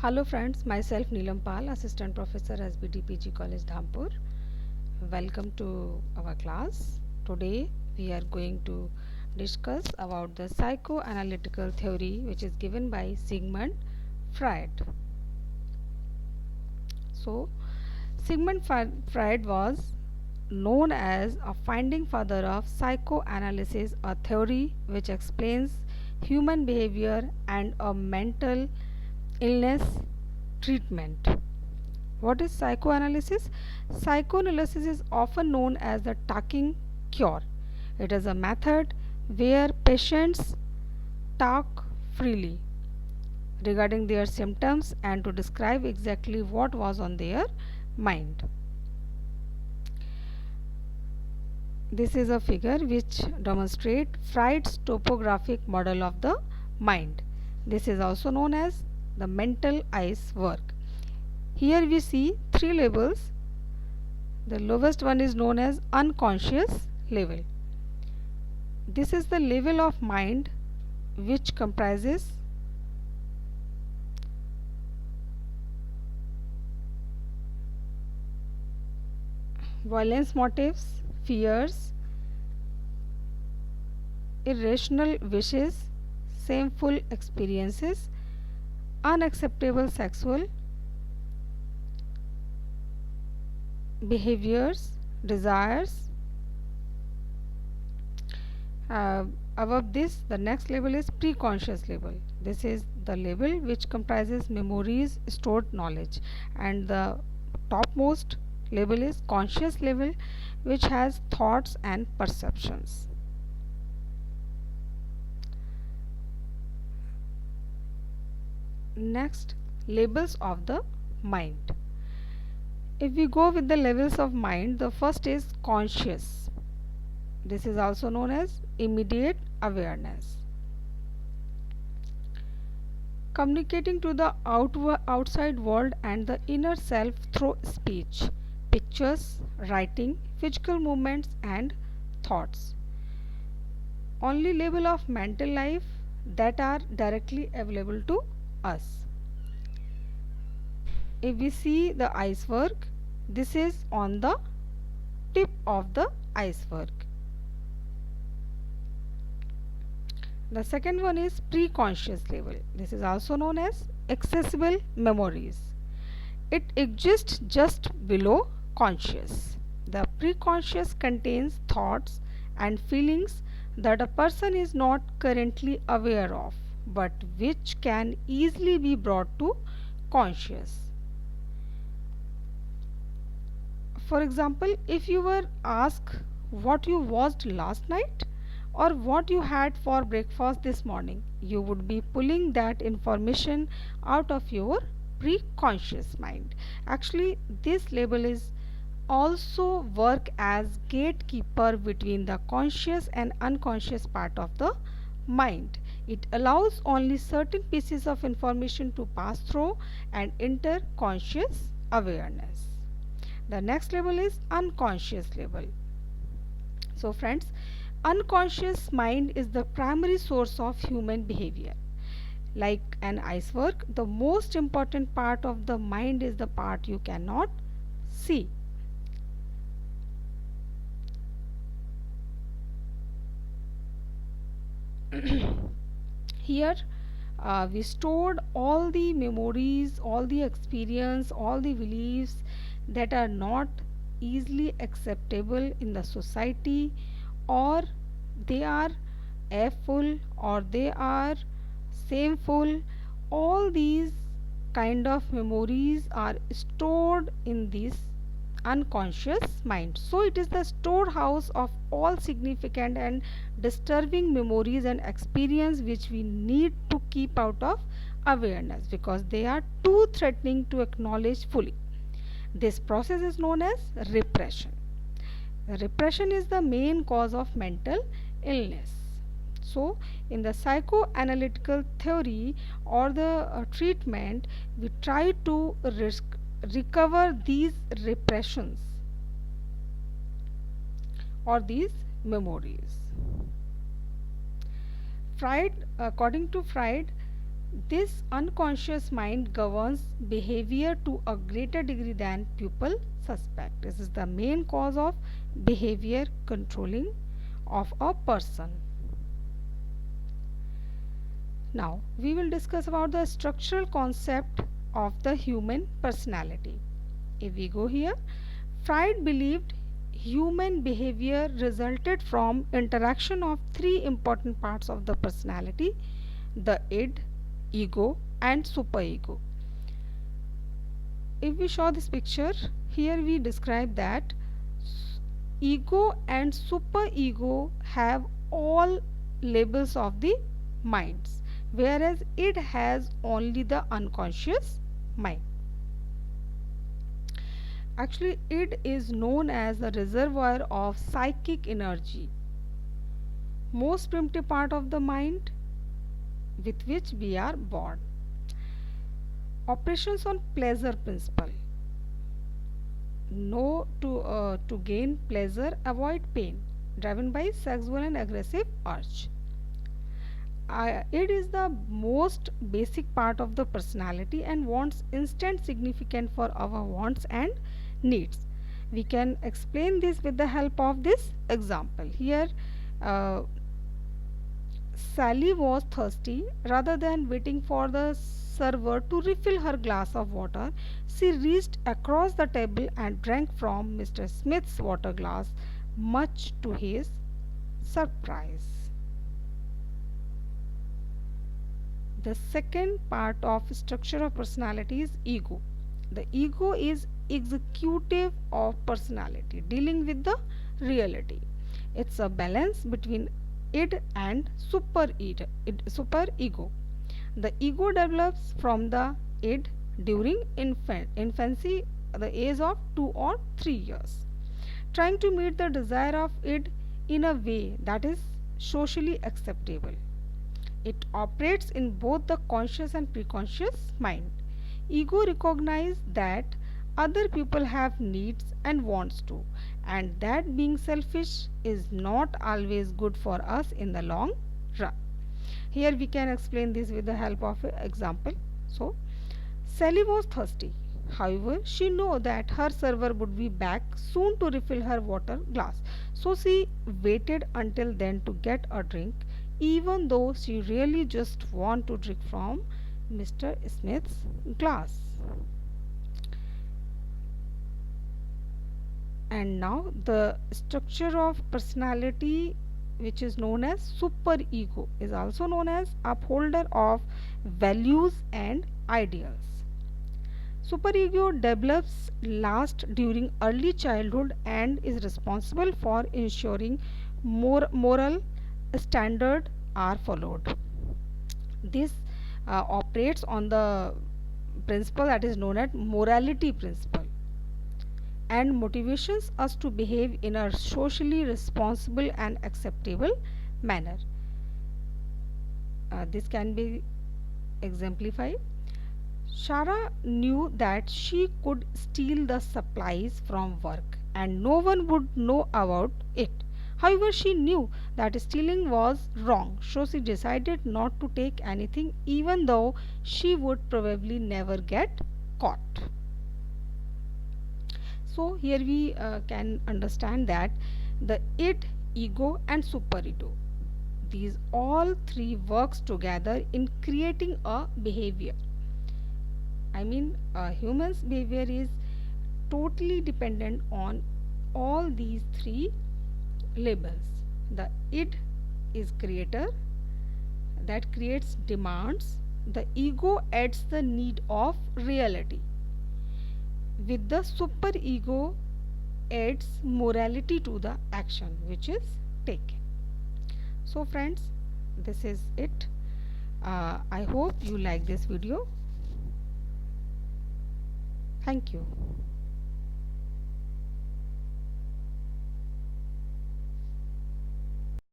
Hello friends, myself Neelam Pal, Assistant Professor SBDPG College Dhampur. Welcome to our class. Today we are going to discuss about the psychoanalytical theory which is given by Sigmund Freud. So, Sigmund Freud was known as a founding father of psychoanalysis, a theory which explains human behavior and a mental illness treatment. What is psychoanalysis? Psychoanalysis is often known as the talking cure. It is a method where patients talk freely regarding their symptoms and to describe exactly what was on their mind. This is a figure which demonstrates Freud's topographic model of the mind. This is also known as the mental iceberg. Here we see three levels. The lowest one is known as unconscious level. This is the level of mind which comprises violence motives, fears, irrational wishes, shameful experiences, unacceptable sexual behaviors, desires. Above this, the next level is preconscious level. This is the level which comprises memories, stored knowledge, and the topmost level is conscious level, which has thoughts and perceptions. Next, labels of the mind. If we go with the levels of mind, the first is conscious. This is also known as immediate awareness. Communicating to the outside world and the inner self through speech, pictures, writing, physical movements, and thoughts. Only level of mental life that are directly available to us. If we see the iceberg, this is on the tip of the iceberg. The second one is preconscious level. This is also known as accessible memories. It exists just below conscious. The preconscious contains thoughts and feelings that a person is not currently aware of, but which can easily be brought to conscious. For example, if you were asked what you watched last night or what you had for breakfast this morning, you would be pulling that information out of your preconscious mind. Actually, this label is also work as gatekeeper between the conscious and unconscious part of the mind. It allows only certain pieces of information to pass through and enter conscious awareness. The next level is unconscious level. So friends, unconscious mind is the primary source of human behavior. Like an iceberg, the most important part of the mind is the part you cannot see. Here we stored all the memories, all the experience, all the beliefs that are not easily acceptable in the society, or they are full, or they are shameful. All these kind of memories are stored in this unconscious mind. So it is the storehouse of all significant and disturbing memories and experience which we need to keep out of awareness because they are too threatening to acknowledge fully. This process is known as repression. Repression is the main cause of mental illness. So, in the psychoanalytical theory or the treatment, we try to recover these repressions or these memories. Freud, according to Freud, This unconscious mind governs behavior to a greater degree than people suspect. This is the main cause of behavior controlling of a person. Now, we will discuss about the structural concept of the human personality. If we go here, Freud believed human behavior resulted from interaction of three important parts of the personality: the id, ego, and superego. If we show this picture, here we describe that ego and superego have all labels of the minds, whereas it has only the unconscious mind. Actually, id is known as the reservoir of psychic energy, most primitive part of the mind with which we are born. Operations on pleasure principle. No to gain pleasure, avoid pain, driven by sexual and aggressive urge. It is the most basic part of the personality and wants instant significance for our wants and needs. We can explain this with the help of this example. Here, uh, Sally was thirsty. Rather than waiting for the server to refill her glass of water, she reached across the table and drank from Mr. Smith's water glass, much to his surprise. The second part of structure of personality is ego. The ego is executive of personality, dealing with the reality. It's a balance between id and super ego. The ego develops from the id during infancy, the age of 2 or 3 years, trying to meet the desire of id in a way that is socially acceptable. It operates in both the conscious and preconscious mind. Ego recognizes that other people have needs and wants too, and that being selfish is not always good for us in the long run. Here we can explain this with the help of an example. So, Sally was thirsty. However, she knew that her server would be back soon to refill her water glass. So she waited until then to get a drink, even though she really just wanted to drink from Mr. Smith's glass. And now the structure of personality, which is known as superego, is also known as upholder of values and ideals. Superego develops last during early childhood and is responsible for ensuring moral standards are followed. This operates on the principle that is known as morality principle and motivations us to behave in a socially responsible and acceptable manner. This can be exemplified. Shara knew that she could steal the supplies from work and no one would know about it. However, she knew that stealing was wrong, so she decided not to take anything even though she would probably never get caught. So, here we can understand that the id, ego, and superego, these all three works together in creating a behavior. I mean, a human's behavior is totally dependent on all these three labels. The id is creator that creates demands. The ego adds the need of reality. With the superego adds morality to the action which is taken. So friends, this is it. I hope you like this video. Thank you.